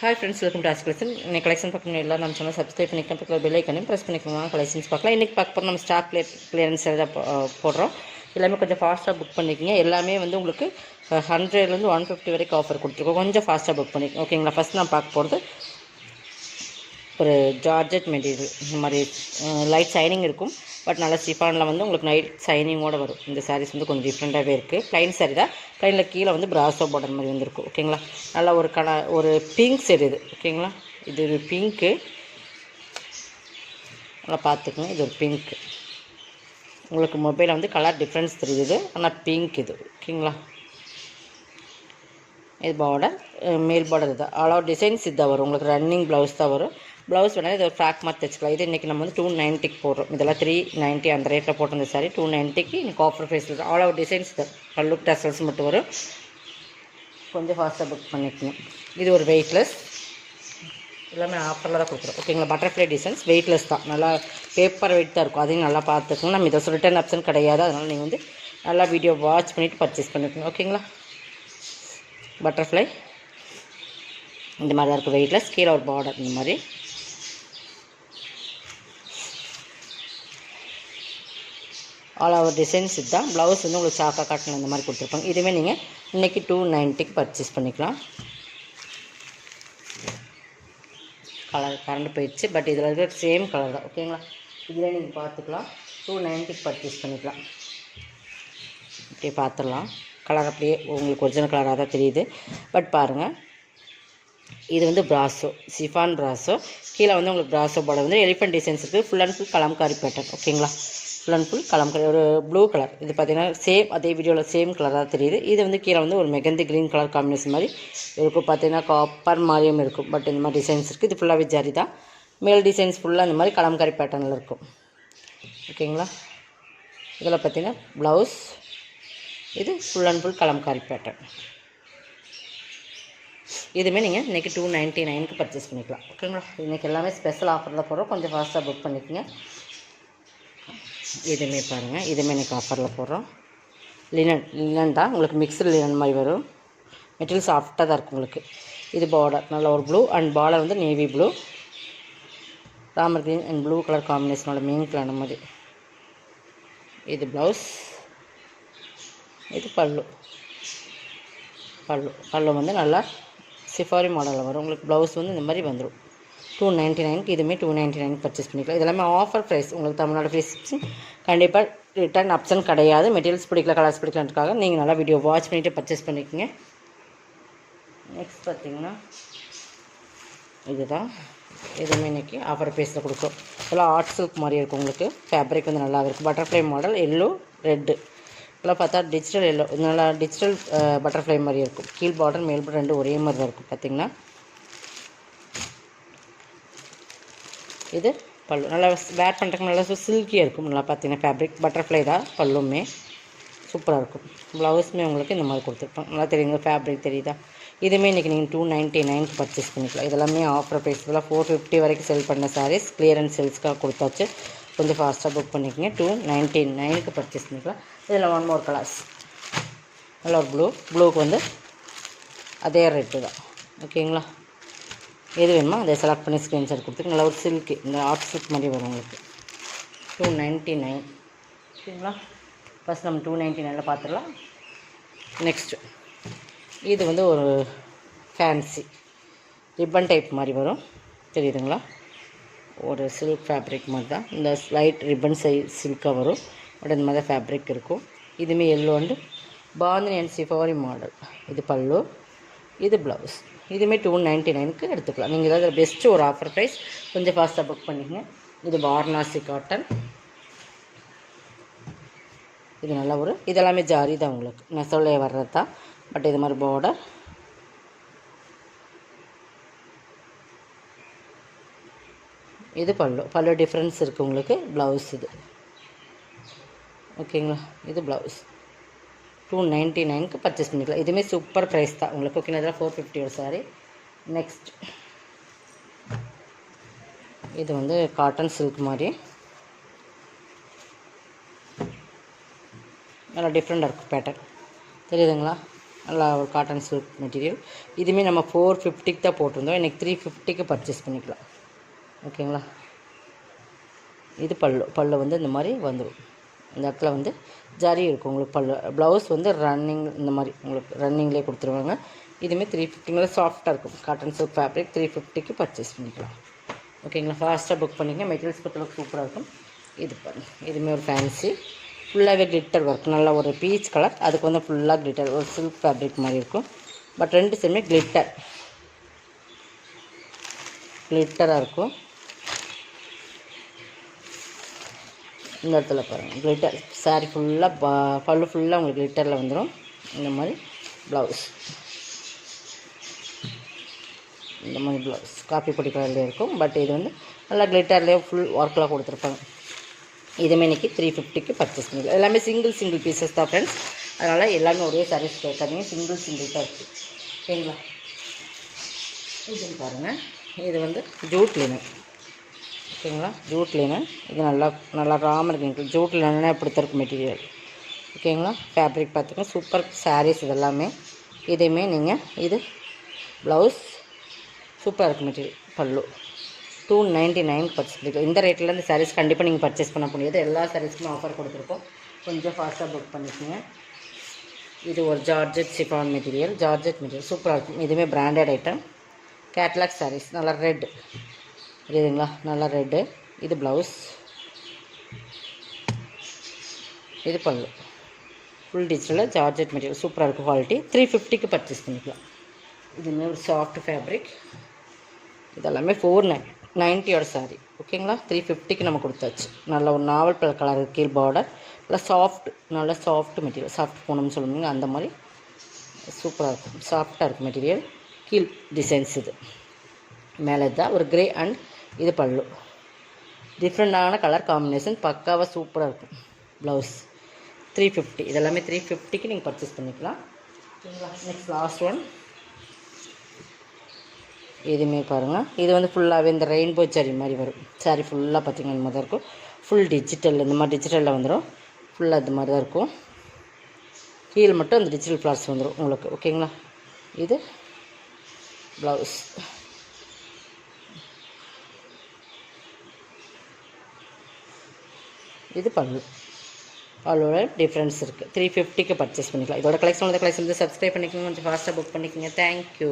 Hi friends, welcome to as collection. இன்னைக்கு collection பார்க்கணும் எல்லாம் நம்ம சேனல் சப்ஸ்கிரைப் பண்ணிக்கலாம், பக்கத்தில் பெல் ஐக்கனையும் ப்ரெஸ் பண்ணிக்கலாம். கலெக்ஷன்ஸ் பார்க்கலாம். இன்றைக்கி பார்க்க போகிறோம் நம்ம ஸ்டாக் கிளியரன்ஸ் தான் போடுறோம். எல்லாமே கொஞ்சம் ஃபாஸ்ட்டாக புக் பண்ணிக்கோங்க. எல்லாமே வந்து உங்களுக்கு 100லேருந்து 150 வரைக்கும் ஆஃபர் கொடுத்துருக்கோம். கொஞ்சம் ஃபாஸ்ட்டாக புக் பண்ணிக்கோங்க, ஓகேங்களா. ஃபஸ்ட் நான் பார்க்க போகிறது ஒரு ஜார்ஜெட் மெட்டீரியல். இந்த மாதிரி லைட் ஷைனிங் இருக்கும், பட் நல்லா சிஃபானில் வந்து உங்களுக்கு நைட் ஷைனிங்கோடு வரும். இந்த சாரீஸ் வந்து கொஞ்சம் டிஃப்ரெண்ட்டாகவே இருக்குது. ப்ளைன் சாரீ தான், ப்ளைனில் கீழே வந்து பிராசோ பார்டர் மாதிரி வந்துருக்கும், ஓகேங்களா. நல்லா ஒரு பிங்க் சைடு இது, ஓகேங்களா. இது ஒரு பிங்க்கு, நல்லா பார்த்துக்குங்க. இது ஒரு பிங்க்கு. உங்களுக்கு மொபைலில் வந்து கலர் டிஃப்ரென்ஸ் தெரியுது, ஆனால் பிங்க் இது, ஓகேங்களா. இது பார்டர், மேல் பார்டர் இதுதான். ஆல் ஓவர் டிசைன்ஸ் இதுதான் வரும். உங்களுக்கு ரன்னிங் ப்ளவுஸ் தான் வரும். ப்ளவுஸ் வேணால் இது ஒரு ஃப்ராக் மாதிரி தைச்சிக்கலாம். இது இன்றைக்கி நம்ம வந்து 290க்கு போடுறோம். இதெல்லாம் 390 அந்த ரேட்டில் போட்டிருந்த சாரி 290க்கு இன்றைக்கி ஆஃபர் ப்ரைஸில் தான். ஆல் ஓவர் டிசைன்ஸ் தான், பல்லு டசல்ஸ் மட்டும் வரும். கொஞ்சம் ஃபாஸ்ட்டாக புக் பண்ணிக்கணும். இது ஒரு வெயிட்லெஸ், எல்லாமே ஆஃபரில் தான் கொடுக்குறோம், ஓகேங்களா. பட்டர்ஃப்ளை டிசைன்ஸ் வெயிட்லெஸ் தான், நல்லா பேப்பர் வெயிட் தான் இருக்கும். அதையும் நல்லா பார்த்துக்கணும். நம்ம இதை ரிட்டர்ன் ஆப்ஷன் கிடையாது, அதனால் நீங்கள் வந்து நல்லா வீடியோ வாட்ச் பண்ணிவிட்டு பர்ச்சேஸ் பண்ணிக்கணும், ஓகேங்களா. பட்டர்ஃப்ளை இந்த மாதிரி தான் இருக்கும், வெயிட்லெஸ். கீழே ஒரு பார்டர் இந்த மாதிரி. ஆல் ஓவர் டிசைன்ஸ் இதுதான். ப்ளவுஸ் வந்து உங்களுக்கு சாக்கா காட்டன் இந்த மாதிரி கொடுத்துருப்பாங்க. இதுவே நீங்கள் இன்றைக்கி 290க்கு பர்ச்சேஸ் பண்ணிக்கலாம். கலர் கரண்ட் போயிடுச்சு, பட் இதில் இருக்கிற சேம் கலர் தான், ஓகேங்களா. இதில் நீங்கள் பார்த்துக்கலாம். 290க்கு பர்ச்சேஸ் பண்ணிக்கலாம். அப்படியே பார்த்துடலாம். கலர் அப்படியே உங்களுக்கு ஒரிஜினல் கலராக தான் தெரியுது, பட் பாருங்கள். இது வந்து பிராசோ, சிஃபான் பிராசோ. கீழே வந்து உங்களுக்கு பிராசோ பார்டர் வந்து எலிஃபென்ட் டிசைன்ஸ் இருக்குது. Full and full Kalamkari pattern, ஓகேங்களா. ஃபுல் அண்ட் ஃபுல் கலம்காரி, ஒரு ப்ளூ கலர். இது பார்த்திங்கன்னா சேம் அதே வீடியோவில் சேம் கலராக தெரியுது. இது வந்து கீழே வந்து ஒரு மெகந்தி க்ரீன் கலர் காம்பினேஷன் மாதிரி இருக்கும். பார்த்திங்கன்னா காப்பர் மாதிரியும் இருக்கும், பட் இந்த மாதிரி டிசைன்ஸ் இருக்குது. இது ஃபுல்லாகவே ஜரி தான். மேல் டிசைன்ஸ் ஃபுல்லாக இந்த மாதிரி கலம்காரி பேட்டர்னில் இருக்கும், ஓகேங்களா. இதில் பார்த்திங்கன்னா ப்ளவுஸ், இது full and full Kalamkari pattern. இதுவுமே நீங்கள் இன்றைக்கி 299க்கு பர்ச்சேஸ் பண்ணிக்கலாம், ஓகேங்களா. இன்றைக்கி எல்லாமே ஸ்பெஷல் ஆஃபரில் போடுறோம். கொஞ்சம் ஃபாஸ்ட்டாக புக் பண்ணிக்கோங்க. இதுவுமே பாருங்கள், இதுவுமே இன்றைக்கி ஆஃபரில் போடுறோம். லினன் தான், உங்களுக்கு மிக்சடு லினன் மாதிரி வரும். மெட்டீரியல் சாஃப்டாக தான் இருக்கும் உங்களுக்கு. இது பார்டர் நல்ல ஒரு ப்ளூ அண்ட் பார்டர் வந்து navy blue, Ramar green and blue colour காம்பினேஷனோட மெயின் கலர் மாதிரி. இது ப்ளவுஸ், இது பல்லு. பல்லு வந்து நல்லா சிஃபாரி மாடலில் வரும். உங்களுக்கு ப்ளவுஸ் வந்து இந்த மாதிரி வந்துடும். 299க்கு இதுவுமே 299 பர்ச்சேஸ் பண்ணிக்கலாம். இதெல்லாமே ஆஃபர் ப்ரைஸ். உங்களுக்கு தமிழ்நாடு ஃப்ரீ ஷிப்பிங். கண்டிப்பாக ரிட்டர்ன் ஆப்ஷன் கிடையாது. மெட்டீரியல்ஸ் பிடிக்கல, கலர்ஸ் பிடிக்கலன்றதுக்காக நீங்கள் நல்லா வீடியோ வாட்ச் பண்ணிவிட்டு பர்ச்சேஸ் பண்ணிக்கோங்க. நெக்ஸ்ட் பார்த்திங்கன்னா இதுதான். இதுவுமே இன்றைக்கி ஆஃபர் ப்ரைஸில் கொடுக்கும். இதெல்லாம் ஆர்ட் சில்க் மாதிரி இருக்கும். உங்களுக்கு ஃபேப்ரிக் வந்து நல்லா இருக்கும். Butterfly model, yellow red. இதெல்லாம் பார்த்தா டிஜிட்டல் எல்லோ, நல்லா டிஜிட்டல் பட்டர்ஃப்ளை மாதிரி இருக்கும். கீழ் பார்டர் மேல் பார்டர் ரெண்டு ஒரே மாதிரி தான் இருக்கும். பார்த்திங்கன்னா இது பல்லு, நல்லா வேர் பண்ணுறதுக்கு நல்லா சில்கியாக இருக்கும். நல்லா பார்த்தீங்கன்னா ஃபேப்ரிக் பட்டர்ஃப்ளை தான். பல்லுமே சூப்பராக இருக்கும். ப்ளவுஸுமே உங்களுக்கு இந்த மாதிரி கொடுத்துருப்போம். நல்லா தெரியுங்க, ஃபேப்ரிக் தெரியுதா. இதுவுமே இன்றைக்கி நீங்கள் 299க்கு பர்ச்சேஸ் பண்ணிக்கலாம். இதெல்லாமே ஆஃபர் ப்ரைஸ். இதெல்லாம் 450 வரைக்கும் செல் பண்ண சாரீஸ் கிளியரன்ஸ் சேல்ஸ்க்காக கொடுத்தாச்சு. கொஞ்சம் ஃபாஸ்ட்டாக புக் பண்ணிக்கோங்க. 299க்கு பர்ச்சேஸ் பண்ணிக்கலாம். இதில் ஒன் மோர் கலர்ஸ். நல்ல ஒரு ப்ளூக்கு வந்து அதே ரேட்டு தான், ஓகேங்களா. எது வேணுமோ அதை செலக்ட் பண்ணி ஸ்க்ரீன்ஷாட் கொடுத்துட்டு நல்லா ஒரு சில்க்கு, இந்த ஆர்ட் சில்க் மாதிரி வரும் உங்களுக்கு. 299, ஓகேங்களா. ஃபஸ்ட் நம்ம 299ல் பார்த்துடலாம். நெக்ஸ்ட்டு இது வந்து ஒரு ஃபேன்சி ரிப்பன் டைப் மாதிரி வரும், தெரியுதுங்களா. ஒரு சில்க் ஃபேப்ரிக் மாதிரி தான். இந்த லைட் ரிப்பன் சில்காக வரும், பட் இந்த மாதிரி ஃபேப்ரிக் இருக்கும். இதுவுமே எல்லோ அண்டு பாந்தினி அண்ட் சிஃபாரி மாடல். இது பல்லு, இது ப்ளவுஸ். இதுவுமே 299க்கு எடுத்துக்கலாம். நீங்கள் ஏதாவது பெஸ்ட்டு ஒரு ஆஃபர் ப்ரைஸ். கொஞ்சம் ஃபாஸ்ட்டாக புக் பண்ணிக்கங்க. இது வாரணாசி காட்டன். இது நல்லா ஒரு, இதெல்லாமே ஜாரி தான் உங்களுக்கு, நெசவுலே வர்றது தான், பட் இது மாதிரி பார்டர். இது பல்லு டிஃப்ரென்ஸ் இருக்குது உங்களுக்கு. ப்ளவுஸ் இது, ஓகேங்களா. இது ப்ளவுஸ் 299க்கு பர்ச்சேஸ் பண்ணிக்கலாம். இதுவுமே சூப்பர் ப்ரைஸ் தான் உங்களுக்கு, ஓகேங்களா. இதெல்லாம் 450 ஒரு சாரி. நெக்ஸ்ட் இது வந்து காட்டன் சில்க் மாதிரி நல்லா டிஃப்ரெண்ட்டாக இருக்கும் பேட்டர்ன், தெரியுதுங்களா. நல்லா ஒரு காட்டன் சில்க் மெட்டீரியல். இதுவுமே நம்ம 450க்கு தான் போட்டிருந்தோம், இன்றைக்கி 350க்கு பர்ச்சேஸ் பண்ணிக்கலாம். ஓகேங்களா. இது பல்லு வந்து இந்த மாதிரி வந்துடும். இந்த இடத்துல வந்து ஜரி இருக்கும் உங்களுக்கு பல்லு. ப்ளவுஸ் வந்து ரன்னிங் இந்த மாதிரி உங்களுக்கு ரன்னிங்லேயே கொடுத்துருவாங்க. இதுவுமே 350 சாஃப்டாக இருக்கும். காட்டன் சில்க் ஃபேப்ரிக் 350க்கு பர்ச்சேஸ் பண்ணிக்கலாம். ஓகேங்களா. ஃபாஸ்ட்டாக புக் பண்ணிங்க. மெட்டீரியல்ஸ் பொறுத்தளவுக்கு சூப்பராக இருக்கும். இது பாருங்கள், இதுவுமே ஒரு ஃபேன்சி ஃபுல்லாகவே கிளிட்டர் ஒர்க், நல்லா ஒரு பீச் கலர், அதுக்கு வந்து ஃபுல்லாக கிளிட்டர், ஒரு சில்க் ஃபேப்ரிக் மாதிரி இருக்கும். பட் 2 சைடுமே கிளிட்டராக இருக்கும். இந்த இடத்துல பாருங்கள் கிளிட்டர் சாரீ ஃபுல்லாக பல்லு ஃபுல்லாக உங்களுக்கு கிளிட்டரில் வந்துடும். இந்த மாதிரி ப்ளவுஸ், இந்த மாதிரி ப்ளவுஸ் காப்பி பொடி கலர்லேயே இருக்கும். பட் இது வந்து நல்லா கிளிட்டர்லேயே ஃபுல் ஒர்க்கில் கொடுத்துருப்பாங்க. இதுவுமே இன்றைக்கி 350க்கு பர்ச்சேஸ் பண்ணிக்கலாம். எல்லாமே சிங்கிள் பீசஸ் தான் ஃப்ரெண்ட்ஸ், அதனால் எல்லாமே ஒரே சாரீஸ் கேட்காதீங்க, சிங்கிள் தான் இருக்குது. ஓகேங்களா. இதுன்னு பாருங்கள், இது வந்து ஜூட் லினன். ஓகேங்களா. ஜூட் லினன் இது நல்லா ராமர் கிரீன். ஜூட் லினன்னா இப்படி தான் இருக்கும் மெட்டீரியல். ஓகேங்களா. ஃபேப்ரிக் பார்த்துக்கோங்க, சூப்பர் சாரீஸ் இதெல்லாமே. இதையுமே நீங்கள் இது ப்ளவுஸ் சூப்பராக இருக்கும் மெட்டீரியல். பல்லு 299 பர்ச்சேஸ் பண்ணிக்கலாம். இந்த ரேட்டில் இந்த சாரீஸ் கண்டிப்பாக நீங்கள் பர்ச்சேஸ் பண்ண முடியாது. எல்லா சாரீஸ்க்குமே ஆஃபர் கொடுத்துருக்கோம், கொஞ்சம் ஃபாஸ்ட்டாக புக் பண்ணிக்கோங்க. இது ஒரு ஜார்ஜெட் சிஃபான் மெட்டீரியல், சூப்பராக இருக்கும். இதுவுமே பிராண்டட் ஐட்டம். கேட்லாக் சாரீஸ், நல்லா ரெட் புரியுதுங்களா, நல்லா ரெட்டு. இது ப்ளவுஸ், இது பல்லு, ஃபுல் டிஜிட்டலில் ஜார்ஜெட் மெட்டீரியல் சூப்பராக இருக்கும். குவாலிட்டி 350க்கு பர்ச்சேஸ் பண்ணிக்கலாம். இதுவுமே ஒரு சாஃப்ட் ஃபேப்ரிக். இதெல்லாமே 490 சாரீ. ஓகேங்களா. 350க்கு நம்ம கொடுத்தாச்சு. நல்ல ஒரு நாவல் கலர் கீழ் பார்டர், நல்லா சாஃப்ட் மெட்டீரியல், சாஃப்ட் பூனம்னு சொல்லுவீங்க அந்த மாதிரி சூப்பராக இருக்கும். சாஃப்டாக இருக்கும் மெட்டீரியல். கீழ் டிசைன்ஸ் இது மேலே தான் ஒரு கிரே அண்ட் இது பல்லு, டிஃப்ரெண்டான கலர் காம்பினேஷன், பக்காவாக சூப்பராக இருக்கும். ப்ளவுஸ் 350. இதெல்லாமே 350க்கு நீங்கள் பர்ச்சேஸ் பண்ணிக்கலாம். ஓகேங்களா. நெக்ஸ்ட் லாஸ்ட் ஒன், இதுவுமே பாருங்கள், இது வந்து ஃபுல்லாகவே இந்த ரெயின்போ சாரி மாதிரி வரும். சாரி ஃபுல்லாக பார்த்திங்கன்னா இந்த மாதிரி தான் இருக்கும். ஃபுல் டிஜிட்டல், இந்த மாதிரி டிஜிட்டலில் வந்துடும். ஃபுல்லாக இது மாதிரி தான் இருக்கும். கீழே மட்டும் அந்த டிஜிட்டல் ஃப்ளார்ஸ் வந்துடும் உங்களுக்கு. ஓகேங்களா. இது ப்ளவுஸ், இது பல்லுவோட டிஃப்ரென்ஸ் இருக்குது. 350க்கு பர்ச்சேஸ் பண்ணிக்கலாம். இதோட கலெக்ஷன் வந்து சப்ஸ்கிரைப் பண்ணிக்கோங்க, கொஞ்சம் ஃபாஸ்ட்டாக புக் பண்ணிக்கோங்க. தேங்க்யூ.